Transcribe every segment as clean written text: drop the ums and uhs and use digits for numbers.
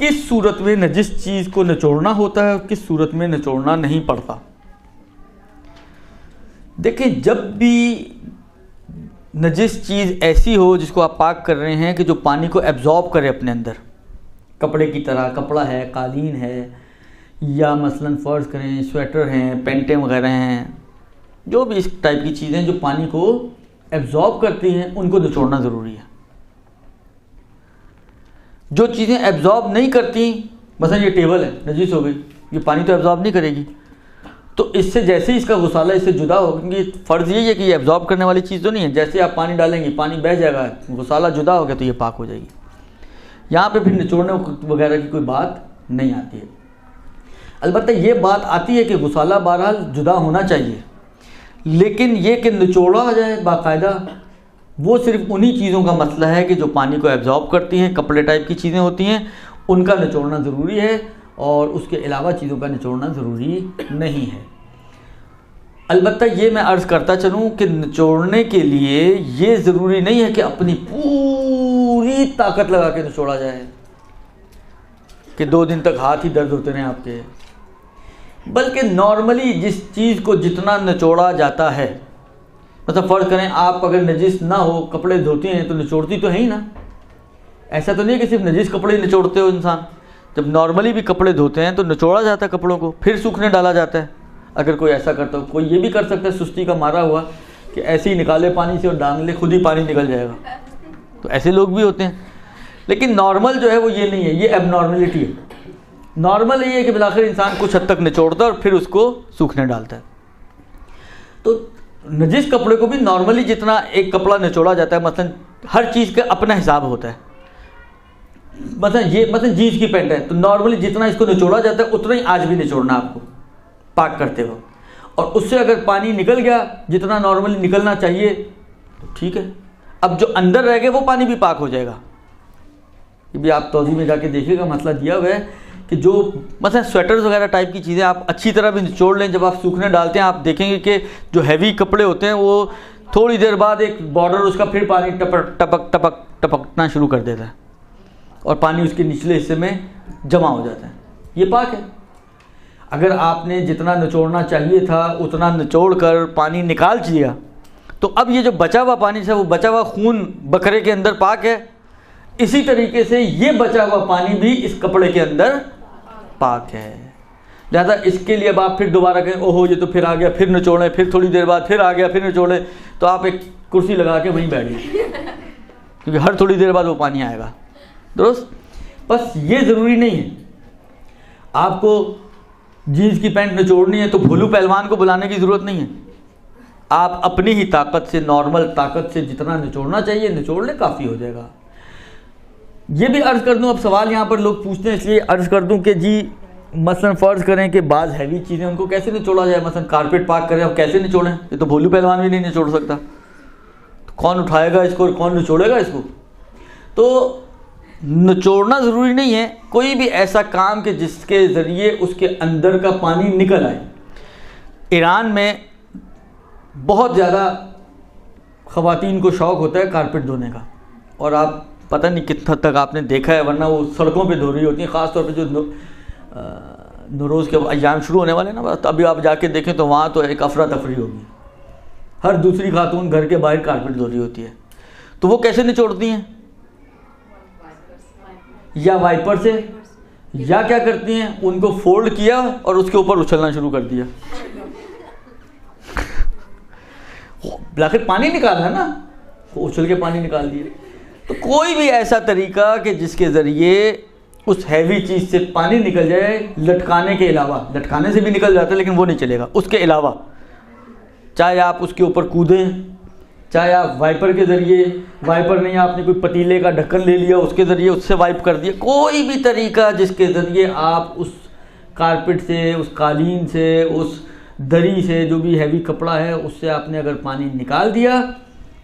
کس صورت میں نجس چیز کو نچوڑنا ہوتا ہے اور کس صورت میں نچوڑنا نہیں پڑتا. دیکھیں جب بھی نجس چیز ایسی ہو جس کو آپ پاک کر رہے ہیں کہ جو پانی کو ایبزارب کرے اپنے اندر، کپڑے کی طرح، کپڑا ہے، قالین ہے، یا مثلاً فرض کریں سویٹر ہیں، پینٹیں وغیرہ ہیں، جو بھی اس ٹائپ کی چیزیں جو پانی کو ایبزارب کرتی ہیں ان کو نچوڑنا ضروری ہے. جو چیزیں ایبزارب نہیں کرتی، مثلا یہ ٹیبل ہے، نجس ہو گئی، یہ پانی تو ایبزارب نہیں کرے گی، تو اس سے جیسے ہی اس کا غسالہ اس سے جدا ہوگا، کیونکہ فرض یہی ہے کہ یہ ایبزارب کرنے والی چیز تو نہیں ہے، جیسے آپ پانی ڈالیں گے پانی بہہ جائے گا، غسالہ جدا ہو گیا تو یہ پاک ہو جائے گی. یہاں پہ پھر نچوڑنے وغیرہ کی کوئی بات نہیں آتی ہے. البتہ یہ بات آتی ہے کہ غسالہ بہرحال جدا ہونا چاہیے، لیکن یہ کہ نچوڑا جائے باقاعدہ، وہ صرف انہی چیزوں کا مسئلہ ہے کہ جو پانی کو ایبزارب کرتی ہیں، کپڑے ٹائپ کی چیزیں ہوتی ہیں، ان کا نچوڑنا ضروری ہے، اور اس کے علاوہ چیزوں کا نچوڑنا ضروری نہیں ہے. البتہ یہ میں عرض کرتا چلوں کہ نچوڑنے کے لیے یہ ضروری نہیں ہے کہ اپنی پوری طاقت لگا کے نچوڑا جائے کہ 2 دن تک ہاتھ ہی درد ہوتے رہیں آپ کے، بلکہ نارملی جس چیز کو جتنا نچوڑا جاتا ہے، مطلب فرض کریں آپ اگر نجس نہ ہو کپڑے دھوتی ہیں تو نچوڑتی تو ہے ہی نا. ایسا تو نہیں کہ صرف نجس کپڑے نچوڑتے ہو انسان، جب نارملی بھی کپڑے دھوتے ہیں تو نچوڑا جاتا ہے کپڑوں کو، پھر سوکھنے ڈالا جاتا ہے. اگر کوئی ایسا کرتا ہو، کوئی یہ بھی کر سکتا ہے سستی کا مارا ہوا کہ ایسے ہی نکالے پانی سے اور ڈال لے، خود ہی پانی نکل جائے گا، تو ایسے لوگ بھی ہوتے ہیں. لیکن نارمل جو ہے وہ یہ نہیں ہے، یہ ایب نارملٹی ہے. نارمل یہ ہے کہ بالآخر انسان کچھ حد تک نچوڑتا ہے اور پھر اس کو سوکھنے ڈالتا ہے. تو نجس کپڑے کو بھی نارملی جتنا ایک کپڑا نچوڑا جاتا ہے، مثلا ہر چیز کا اپنا حساب ہوتا ہے. مثلا جینس کی پینٹ ہے تو نارملی جتنا اس کو نچوڑا جاتا ہے اتنا ہی آج بھی نچوڑنا آپ کو پاک کرتے ہو، اور اس سے اگر پانی نکل گیا جتنا نارملی نکلنا چاہیے تو ٹھیک ہے. اب جو اندر رہ گئے وہ پانی بھی پاک ہو جائے گا. یہ بھی آپ توضیح میں جا کے دیکھیے گا، مسئلہ دیا ہوا ہے کہ جو مثلا سویٹرز وغیرہ ٹائپ کی چیزیں آپ اچھی طرح بھی نچوڑ لیں، جب آپ سوکھنے ڈالتے ہیں آپ دیکھیں گے کہ جو ہیوی کپڑے ہوتے ہیں وہ تھوڑی دیر بعد ایک بارڈر اس کا پھر پانی ٹپکنا شروع کر دیتا ہے اور پانی اس کے نچلے حصے میں جمع ہو جاتا ہے. یہ پاک ہے. اگر آپ نے جتنا نچوڑنا چاہیے تھا اتنا نچوڑ کر پانی نکال دیا تو اب یہ جو بچا ہوا پانی ہے وہ بچا ہوا خون بکرے کے اندر پاک ہے. اسی طریقے سے یہ بچا ہوا پانی بھی اس کپڑے کے اندر پاک ہے. لہذا اس کے لیے اب آپ پھر دوبارہ کہیں اوہو یہ تو پھر آ گیا، پھر نچوڑیں، پھر تھوڑی دیر بعد پھر آ گیا، پھر نچوڑیں، تو آپ ایک کرسی لگا کے وہیں بیٹھ گئے، کیونکہ ہر تھوڑی دیر بعد وہ پانی آئے گا. درست؟ بس یہ ضروری نہیں ہے آپ کو جینس کی پینٹ نچوڑنی ہے تو بھولو پہلوان کو بلانے کی ضرورت نہیں ہے. آپ اپنی ہی طاقت سے، نارمل طاقت سے جتنا نچوڑنا چاہیے نچوڑ لیں، کافی ہو جائے گا. یہ بھی عرض کر دوں، اب سوال یہاں پر لوگ پوچھتے ہیں اس لیے عرض کر دوں کہ جی مثلا فرض کریں کہ بعض ہیوی چیزیں ان کو کیسے نچوڑا جائے، مثلا کارپیٹ پاک کریں اب کیسے نچوڑیں؟ یہ تو بھولو پہلوان بھی نہیں نچوڑ سکتا، تو کون اٹھائے گا اس کو اور کون نچوڑے گا اس کو؟ تو نچوڑنا ضروری نہیں ہے، کوئی بھی ایسا کام کہ جس کے ذریعے اس کے اندر کا پانی نکل آئے. ایران میں بہت زیادہ خواتین کو شوق ہوتا ہے کارپیٹ دھونے کا، اور آپ پتہ نہیں کتنا حد تک آپ نے دیکھا ہے، ورنہ وہ سڑکوں پہ دھو رہی ہوتی ہیں، خاص طور پہ جو نوروز کے ایام شروع ہونے والے ہیں نا، تو ابھی آپ جا کے دیکھیں تو وہاں تو ایک افراتفری ہوگی، ہر دوسری خاتون گھر کے باہر کارپیٹ دھو رہی ہوتی ہے. تو وہ کیسے نچوڑتی ہیں؟ یا وائپر سے، یا کیا کرتی ہیں ان کو فولڈ کیا اور اس کے اوپر اچھلنا شروع کر دیا. بالآخر پانی نکالنا ہے نا، اچھل کے پانی نکال دیا. تو کوئی بھی ایسا طریقہ کہ جس کے ذریعے اس ہیوی چیز سے پانی نکل جائے، لٹکانے کے علاوہ، لٹکانے سے بھی نکل جاتا ہے لیکن وہ نہیں چلے گا، اس کے علاوہ چاہے آپ اس کے اوپر کودیں، چاہے آپ وائپر کے ذریعے، وائپر نہیں آپ نے کوئی پتیلے کا ڈھکن لے لیا اس کے ذریعے اس سے وائپ کر دیا، کوئی بھی طریقہ جس کے ذریعے آپ اس کارپٹ سے، اس قالین سے، اس دری سے، جو بھی ہیوی کپڑا ہے اس سے آپ نے اگر پانی نکال دیا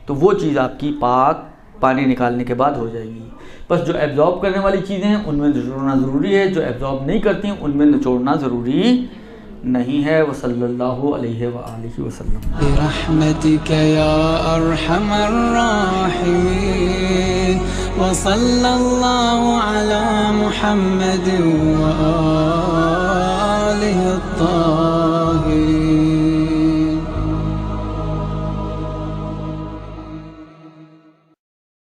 تو وہ چیز آپ کی پاک پانی نکالنے کے بعد ہو جائے گی. بس جو ایبزارب کرنے والی چیزیں ہیں ان میں نچوڑنا ضروری ہے، جو ایبزارب نہیں کرتی ہیں ان میں نچوڑنا ضروری نہیں ہے. وصلی اللہ علیہ وآلہ وسلم. برحمتك يا أرحم الراحمين وصلى الله على محمد وآله